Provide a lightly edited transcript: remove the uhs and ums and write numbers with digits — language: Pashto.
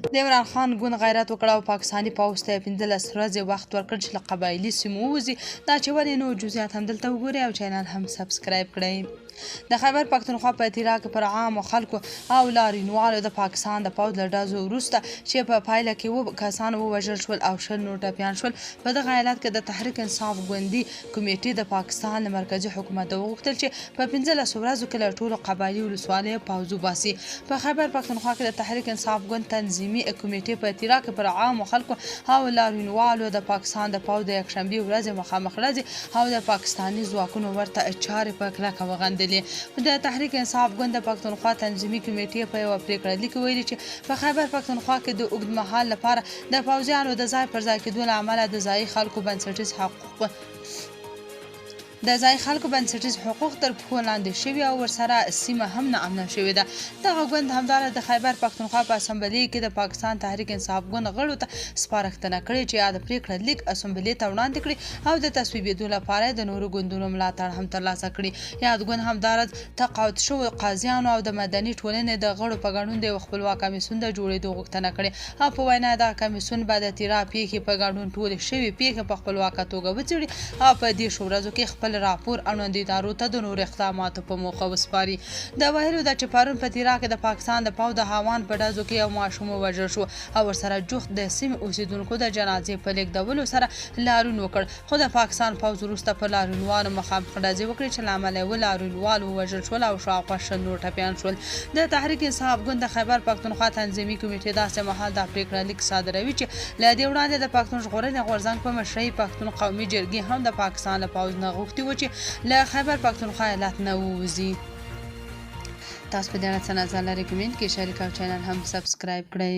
د عمران خان ګوند غیرت وکړ او پاکستاني پوځ ته 15 ورځې وخت ورکړ چې له قبایلي سیمو ووځي. دا چې ولې نو جزئیات هم دلته وګورئ او چینل هم سبسکرایب کړئ. د خیبر پښتونخوا په اتراق کې پر عامو خلکو او لاریونوالو د پاکستان د پوځ له ډزو وروسته چې په پایله کې کسان ووژل شول او 20 نور ټپیان شول. په دغه حالت کې د تحریک انصاف ګوندي کمیټې د پاکستان له مرکزي حکومت وغوښتل چې په 15 ورځو کې له ټولو قبایلي ولسوالیو پوځ وباسي. په خیبر پښتونخوا کې د تحریک انصاف ګوند تنظیمي کمیټې په اتراق کې پر عامو خلکو او لاریونوالو د پاکستان د پوځ د یکشنبې ورځې مخامخ راځي او د پاکستاني ځواکونو ورته چارې په کلکه وغندلې. د تحریک انصاف ګوند د پښتونخوا تنظیمي کمیټې په یوه پریکړه لیک ویلي چې په خیبر پښتونخوا کې د اوږد مهال لپاره د پوځیانو د ځای پر ځای کېدو له امله د ځایي خلکو بنسټیز حقوق تر پښو لاندې شوي او ورسره سیمه هم ناامنه شوې ده. دغه ګوند همداراز د خیبر پښتونخوا په اسمبلۍ کې د پاکستان تحریک انصاف ګوند غړو ته سپارښتنه کړې چې یاد پریکړه لیک اسمبلۍ ته وړاندې کړي او د تصویبېدو لپاره د نورو ګوندونو ملاتړ هم ترلاسه کړي. یاد ګوند همداراز تقاعد شوو قاضیانو او د مدني ټولنې د غړو په ګډون د خپلواک کمیسیون د جوړېدو غوښتنه کړې او په وینا دغه کمیسیون به د تیرا پیښې په ګډون ټولې شوې پیښې په خپلواکه توګه وڅېړي او په دې ورځو کې خپل راپور ادارو ته د نورو اقداماتو په موخه وسپاري. د ویلو ده چې پرون په تیرا کې د پاکستان د پوځ د هاوان په ډزو کې یو ماشوم ووژل شو او ورسره جفت د سیمې اوسیدونکو د جنازې په لیږدولو سره لاریون وکړ. خو د پاکستان پوځ وروسته په لاریونوالو مخامخ ډزې وکړې چې له امله یې لاریونوال ووژل شول او شاوخوا 20 نور ټپیان شول. د تحریک انصاف ګوند د خیبر پښتونخوا تنظیمي کمیټې داسې مهال دا پریکړه لیک صادروي چې له دې وړاندې د پښتون ژغورنې غورځنګ په مشرۍ پښتون قومي جرګې هم د پاکستان له پوځ نه غوښتي و چې له خیبر پښتونخوا ایالت نه ووځي. تاسو په دې اړه څه نظر لرئ؟ کمنټ کې شریک او چینل هم سبسکرایب کړئ.